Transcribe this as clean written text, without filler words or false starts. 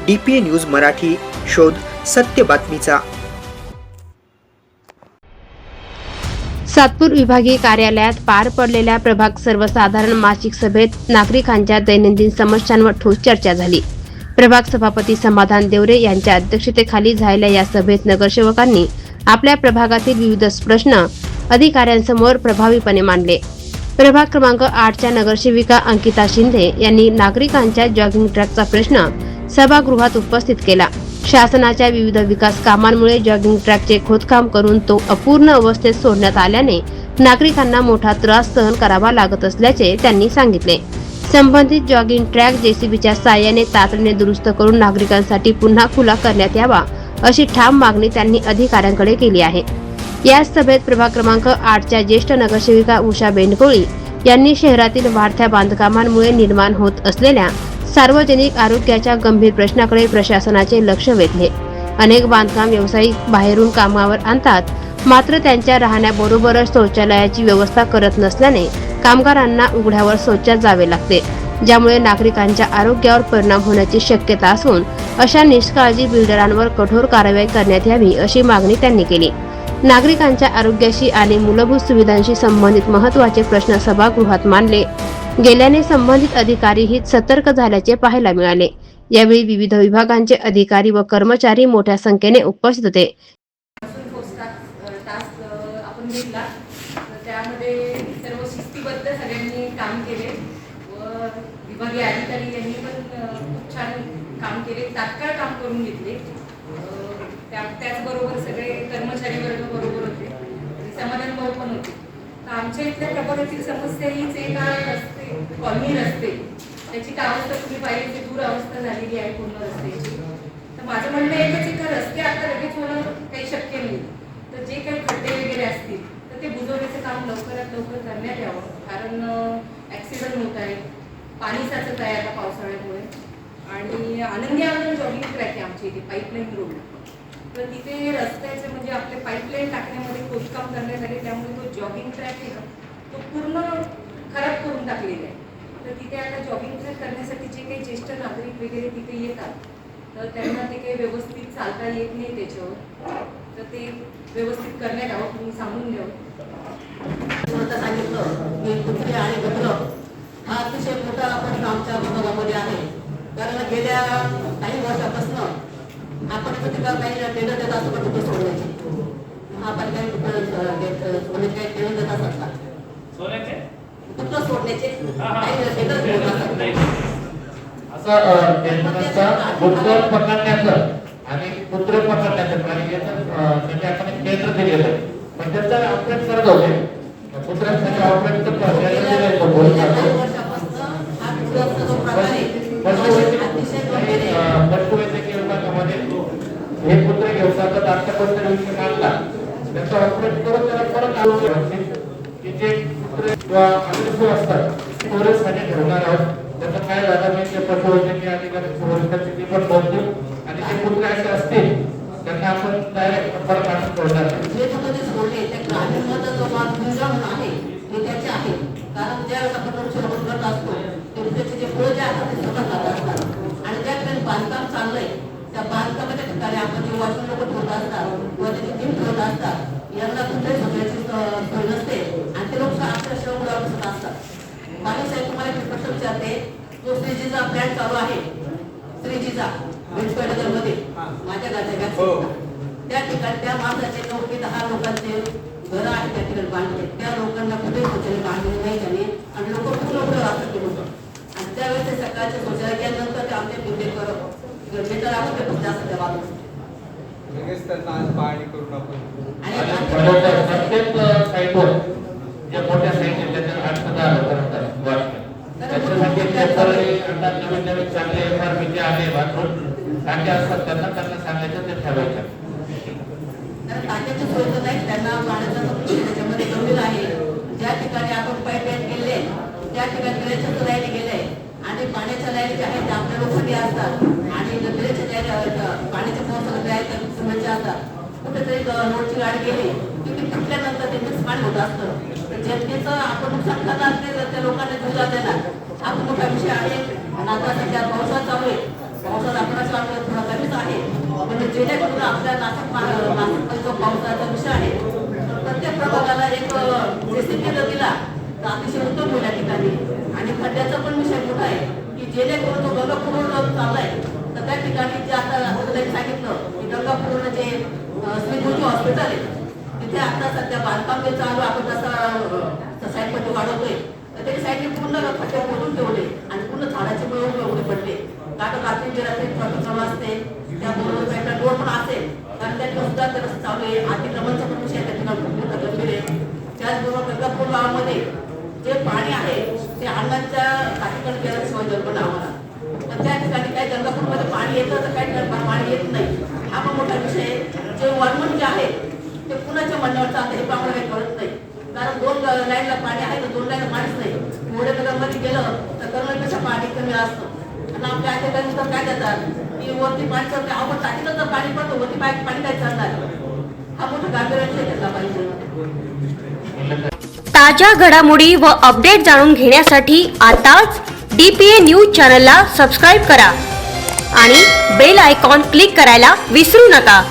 DPA news Marathi, शोध सत्य बातमीचा. सातपूर विभागीय कार्यालयात पार पडलेल्या प्रभाग सर्वसाधारण मासिक सभेत नागरिकांच्या दैनंदिन समस्यांवर ठोस चर्चा झाली. प्रभाग सभापती समाधान देवरे यांच्या अध्यक्षतेखाली झालेल्या या सभेत नगरसेवकांनी आपल्या प्रभागातील विविध प्रश्न अधिकाऱ्यांसमोर प्रभावीपणे मांडले. प्रभाग क्रमांक 8च्या नगरसेविका अंकिता शिंदे यांनी नागरिकांच्या जॉगिंग ट्रॅकचा प्रश्न सभागृहात उपस्थित केला. शासनाच्या विविध विकास कामांमुळे जॉगिंग ट्रॅकचे खोदकाम करून तो अपूर्ण अवस्थेत सोडण्यात आल्याने नागरिकांना मोठा त्रास सहन करावा लागत असल्याचे त्यांनी सांगितले. संबंधित जॉगिंग ट्रॅक जेसीबीच्या साहाय्याने तातडीने दुरुस्त करून नागरिकांसाठी पुन्हा खुला करण्यात यावा अशी ठाम मागणी त्यांनी अधिकाऱ्यांकडे केली आहे. या सभेत प्रभाग क्रमांक 8च्या ज्येष्ठ नगरसेविका उषा बेंडकोळी यांनी शहरातील वाढत्या बांधकामांमुळे निर्माण होत असलेल्या सार्वजनिक आरोग्याच्या गंभीर प्रश्नाकडे प्रशासनाचे लक्ष वेधले. अनेक बांधकाम व्यावसायिक बाहेरून कामावर आणतात, मात्र त्यांच्या राहण्याबरोबरच शौचालयाची व्यवस्था करत नसल्याने कामगारांना उघड्यावर शौचास जावे लागते, ज्यामुळे नागरिकांच्या आरोग्यावर परिणाम होण्याची शक्यता असून अशा निष्काळजी बिल्डरांवर कठोर कारवाई करण्यात यावी अशी मागणी त्यांनी केली. नागरिकांच्या आरोग्याशी आणि मूलभूत सुविधांशी संबंधित महत्त्वाचे प्रश्न सभागृहात मांडले गेल्याने संबंधित अधिकारीही सतर्क झाल्याचे पाहायला मिळाले. यावेळी विविध विभागांचे अधिकारी व कर्मचारी मोठ्या संख्येने उपस्थित होते. आपण घेतला तर त्यामध्ये सर्व शिस्तीबद्ध सगळ्यांनी काम केले व विभागीय अधिकारी यांनी पण खूप छान काम केले, तात्काळ काम करून घेतले. त्याचबरोबर सगळे कर्मचारी वर्ग बरोबर होते आणि समाधान भाऊ पण होते. तर आमच्या इथल्या प्रभागातील समस्या हीच एक रस्ते, कॉलनी रस्ते, त्याची काय अवस्था तुम्ही पाहिली की दूर अवस्था झालेली आहे पूर्ण रस्त्याची. तर माझं म्हणणं एकच आहे की रस्ते आता लगेच होणं काही शक्य नाही. तर जे काही खड्डे वगैरे असतील तर ते बुजवण्याचं काम लवकरात लवकर करण्यात यावं, कारण ॲक्सिडेंट होत आहे, पाणी साचत आहे आता पावसाळ्यामुळे. आणि आनंदी आनंद जॉगिंग ट्रॅक आहे आमच्या इथे पाईपलाईन रोड, तर तिथे रस्त्याचे म्हणजे आपले पाईपलाईन टाकण्यामध्ये खोदकाम करण्यात आले, त्यामुळे तो जॉगिंग ट्रॅक आहे ना तो पूर्ण खराब करून टाकलेला आहे. तर तिथे आता जॉगिंग ट्रॅक करण्यासाठी जे काही ज्येष्ठ नागरिक वगैरे तिथे येतात तर त्यांना ते काही व्यवस्थित चालता येत नाही त्याच्यावर, तर ते व्यवस्थित करण्यात यावं, तुम्ही सांगून द्यावं. सांगितलं की कुत्रे आणि गटर हा अतिशय मोठा प्रश्न आमच्या विभागामध्ये आहे. कारण गेल्या काही वर्षापासून आपण काही टेंडर देत असतो कुठे सोडण्याची, महापालिका सोडण्याचे काही टेंडर देत असतात का? कुठं सोडण्याचे काही टेंडर देत असतात असं कुत्र पकडण्याचं आणि कुत्र पकडण्याचं म्हणजे आपण एक केंद्र दिलेलं आहे, पण त्याचा ऑपरेट करत होते कुत्र्यांसाठी ऑपरेट वैद्यकीय विभागामध्ये हे कुत्रे घेऊन जातात. आतापर्यंत काढला त्याचा ऑपरेट करून त्याला परत की जे कुत्रे किंवा अग्रेसिव्ह असतात स्टोरेजसाठी ठेवणार आहोत. त्याचं काय झालं म्हणजे पशुवैद्यकीय अधिकारी पण बोलतील आणि जे कुत्रे असे असतील त्यांना आपण डायरेक्ट परत आणून ठेवणार आहे. कारण ज्यावेळेस आपण करत असतो त्याचे जे फळ जे असतात ते स्वतः खात असतात आणि ज्या ठिकाणी बांधकाम चाललंय त्या बांधकामाच्या ठिकाणी आपण जे वॉशरूम लोक ठेवत असतात किंवा त्याची जिम ठेवत असतात यांना कुठल्याही सगळ्याची सोय नसते आणि ते लोक अक्षरशः उड्या बसत असतात. माने साहेब तुम्हाला एक प्रश्न विचारते, जो श्रीजीचा प्लॅन चालू आहे श्रीजीचा मध्ये माझ्या गाच्या त्या ठिकाणी त्या माणसाचे 9 ते 10 लोकांचे घर आहे त्या ठिकाणी बांधले, त्या लोकांना कुठे शौचालय बांधले नाही त्याने आणि लोक खूप लवकर राहतात ते लोक. आणि त्यावेळेस ते सकाळच्या शौचालय केल्यानंतर ते आमच्या बिल्डिंगवर बेटर आपण ते खूप जास्त त्या बाजूला लगेच त्यांना आज पाहणी करून आपण प्रत्येक साईटवर ज्या मोठ्या साईट आहेत त्याच्या 8 ते 10 लोकांना त्याच्यासाठी नवीन नवीन चांगले एमआरपीचे आले बाथरूम टाके असतात त्यांना सांगायचं ते ठेवायचं. टाक्याची सोय तर नाही, त्यांना पाण्याचा त्याच्यामध्ये गंभीर आहे. ज्या ठिकाणी आपण पाईपलाईन केले त्या ठिकाणी ड्रेनेजच्या लाईन गेले आणि पाण्याच्या लाईन ज्या आहेत त्या आपल्या लोकांनी असतात आणि ड्रेनेजच्या पाण्याच्या पावसाला सिमेंटचे असतात. कुठेतरी रोडची गाडी गेली की ती फुटल्यानंतर ते मिक्स पाणी होत असतं. जनतेचं आपण नुकसान करणार नाही तर त्या लोकांना जीव देणार हा मोठा विषय आहे. आणि आता सध्या पावसाळा चालू आहे, पावसाळ्यात आपण चालू थोडा कमीच आहे, पण जेणेकरून आपल्या नाशिकमध्ये जो पावसाचा विषय आहे तर प्रत्येक प्रभागाला एक जेसीबी जर दिला तर अतिशय उत्तम होईल या ठिकाणी. आणि खड्ड्याचा पण विषय मोठा आहे की जेणेकरून जो गंगापूर चाललाय तर त्या ठिकाणी जे आता त्यांनी सांगितलं की गंगापूर जे श्री गुरुजी हॉस्पिटल आहे तिथे आता सध्या बांधकाम जे चालू आपण जसं साईडमध्ये वाढवतोय तर ते साईडने पूर्ण खड्डे खोदून ठेवले आणि पूर्ण झाडाचे मुळे एवढे पडले. कारण रात्री जे रात्री ट्रॉफिक जमा असते त्याबरोबर काही रोड पण असेल कारण त्या सुद्धा तर चालू आहे. अतिक्रमणचा पण विषय त्या ठिकाणी गंभीर आहे. त्याचबरोबर गंगापूर गावामध्ये जे पाणी आहे ते अन्नाच्या काठीकडे केल्याशिवाय जन्म आम्हाला. तर त्या ठिकाणी काही गंगापूरमध्ये पाणी येतं तर काही पाणी येत नाही. हा पण मोठा विषय आहे. जे वरमन जे आहे ते कुणाच्या म्हणण्यावर चालतं हे पण आम्हाला काही कळत नाही. कारण 2 लाईनला पाणी आहे तर 2 लाईनला पाणीच नाही. मोठ्या नगरमध्ये गेलं तर कर्मपेक्षा पाणी कमी असतं. आणि आपल्या अधिकारी तर काय देतात की वरती पाणी चालतं आपण टाकीलं तर पाणी पडतं वरती पाणी काय चालणार. हा मोठा गांभीर्य विषय घेतला पाहिजे. ताज्या घडामोडी व अपडेट जाणून घेण्यासाठी आताच DPA न्यूज चॅनलला सबस्क्राईब करा आणि बेल आयकॉन क्लिक करायला विसरू नका.